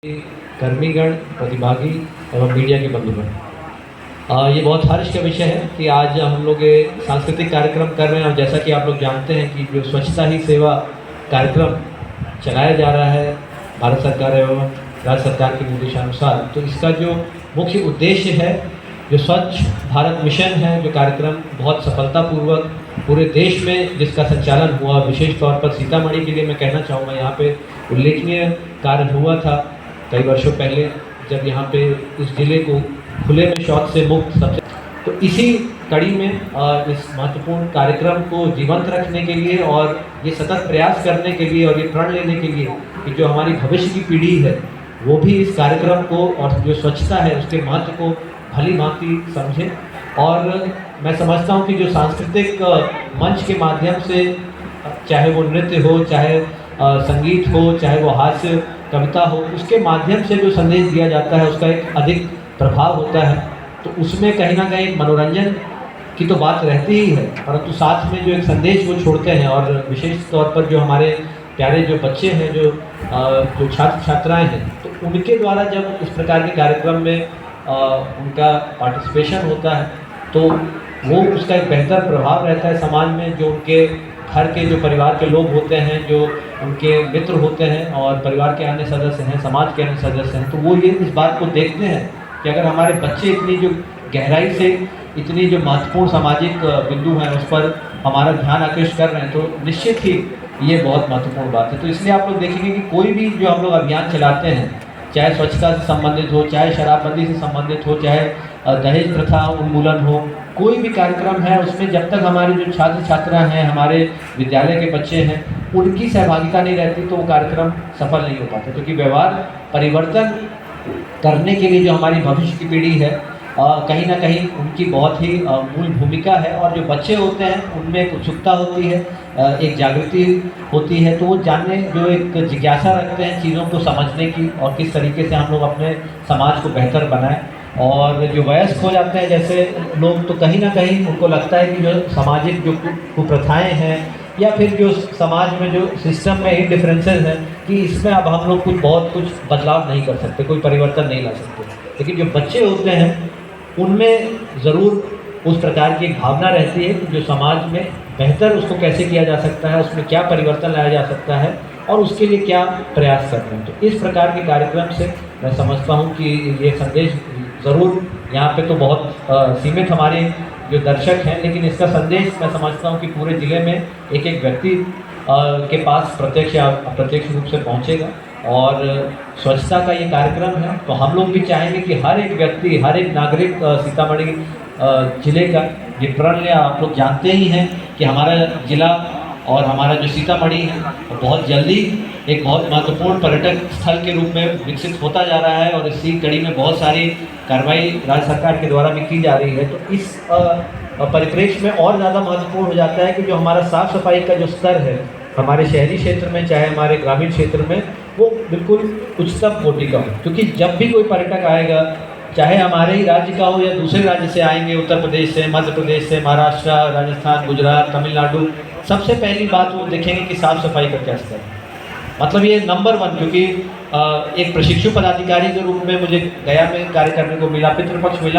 कर्मीगण, प्रतिभागी एवं मीडिया के बंधुगण, ये बहुत हर्ष का विषय है कि आज हम लोग ये सांस्कृतिक कार्यक्रम कर रहे हैं। और जैसा कि आप लोग जानते हैं कि जो स्वच्छता ही सेवा कार्यक्रम चलाया जा रहा है भारत सरकार एवं राज्य सरकार के निर्देशानुसार, तो इसका जो मुख्य उद्देश्य है, जो स्वच्छ भारत मिशन है, जो कार्यक्रम बहुत सफलतापूर्वक पूरे देश में जिसका संचालन हुआ, विशेष तौर पर सीतामढ़ी के लिए मैं कहना चाहूँगा, यहाँ पे उल्लेखनीय कार्य हुआ था कई वर्षों पहले, जब यहाँ पे इस जिले को खुले में शौच से मुक्त सबसे, तो इसी कड़ी में इस महत्वपूर्ण कार्यक्रम को जीवंत रखने के लिए और ये सतत प्रयास करने के लिए और ये प्रण लेने के लिए कि जो हमारी भविष्य की पीढ़ी है वो भी इस कार्यक्रम को और जो स्वच्छता है उसके महत्व को भली भांति समझे। और मैं समझता हूँ कि जो सांस्कृतिक मंच के माध्यम से, चाहे वो नृत्य हो, चाहे संगीत हो, चाहे वो हास्य कविता हो, उसके माध्यम से जो संदेश दिया जाता है उसका एक अधिक प्रभाव होता है। तो उसमें कहीं ना कहीं मनोरंजन की तो बात रहती ही है, परंतु साथ में जो एक संदेश वो छोड़ते हैं। और विशेष तौर पर जो हमारे प्यारे जो बच्चे हैं, जो छात्र छात्राएं हैं, तो उनके द्वारा जब इस प्रकार के कार्यक्रम में उनका पार्टिसिपेशन होता है तो वो उसका एक बेहतर प्रभाव रहता है समाज में। जो उनके घर के जो परिवार के लोग होते हैं, जो उनके मित्र होते हैं और परिवार के अन्य सदस्य हैं, समाज के अन्य सदस्य हैं, तो वो ये इस बात को देखते हैं कि अगर हमारे बच्चे इतनी जो गहराई से इतनी जो महत्वपूर्ण सामाजिक बिंदु हैं उस पर हमारा ध्यान आकृष्ट कर रहे हैं, तो निश्चित ही ये बहुत महत्वपूर्ण बात है। तो इसलिए आप लोग देखेंगे कि कोई भी जो हम लोग अभियान चलाते हैं, चाहे स्वच्छता से संबंधित हो, चाहे शराबबंदी से संबंधित हो, चाहे दहेज प्रथा उन्मूलन हो, कोई भी कार्यक्रम है उसमें जब तक हमारे जो छात्र छात्रा हैं, हमारे विद्यालय के बच्चे हैं, उनकी सहभागिता नहीं रहती तो वो कार्यक्रम सफल नहीं हो पाता। क्योंकि व्यवहार परिवर्तन करने के लिए जो हमारी भविष्य की पीढ़ी है, कहीं ना कहीं उनकी बहुत ही मूल भूमिका है। और जो बच्चे होते हैं उनमें एक उत्सुकता होती है, एक जागृति होती है, तो वो जानने, जो एक जिज्ञासा रखते हैं चीज़ों को समझने की और किस तरीके से हम लोग अपने समाज को बेहतर बनाएं। और जो वयस्क हो जाते हैं जैसे लोग, तो कहीं ना कहीं उनको लगता है कि जो सामाजिक जो कुप्रथाएँ हैं या फिर जो समाज में जो सिस्टम में ही डिफरेंसेस हैं, कि इसमें अब हम लोग बहुत कुछ बदलाव नहीं कर सकते, कोई परिवर्तन नहीं ला सकते। लेकिन जो बच्चे होते हैं उनमें ज़रूर उस प्रकार की एक भावना रहती है कि जो समाज में बेहतर उसको कैसे किया जा सकता है, उसमें क्या परिवर्तन लाया जा सकता है और उसके लिए क्या प्रयास करना है। तो इस प्रकार के कार्यक्रम से मैं समझता हूँ कि ये संदेश ज़रूर, यहाँ पे तो बहुत सीमित हमारे जो दर्शक हैं, लेकिन इसका संदेश मैं समझता हूँ कि पूरे ज़िले में एक एक व्यक्ति के पास प्रत्यक्ष या अप्रत्यक्ष रूप से पहुँचेगा। और स्वच्छता का ये कार्यक्रम है, तो हम लोग भी चाहेंगे कि हर एक व्यक्ति, हर एक नागरिक सीतामढ़ी जिले का ये प्रण ले। आप लोग जानते ही हैं कि हमारा जिला और हमारा जो सीतामढ़ी है बहुत जल्दी एक बहुत महत्वपूर्ण पर्यटक स्थल के रूप में विकसित होता जा रहा है। और इसी कड़ी में बहुत सारी कार्रवाई राज्य सरकार के द्वारा भी की जा रही है। तो इस परिप्रेक्ष्य में और ज़्यादा महत्वपूर्ण हो जाता है कि जो हमारा साफ़ सफाई का जो स्तर है हमारे शहरी क्षेत्र में, चाहे हमारे ग्रामीण क्षेत्र में, वो बिल्कुल उच्चतम कोटि का हो। क्योंकि जब भी कोई पर्यटक आएगा, चाहे हमारे ही राज्य का हो या दूसरे राज्य से आएंगे, उत्तर प्रदेश से, मध्य प्रदेश से, महाराष्ट्र, राजस्थान, गुजरात, तमिलनाडु, सबसे पहली बात वो देखेंगे कि साफ़ सफाई का क्या स्तर है। मतलब ये नंबर 1। क्योंकि एक प्रशिक्षु पदाधिकारी के रूप में मुझे गया में कार्य करने को मिला, पितृपक्ष मिला।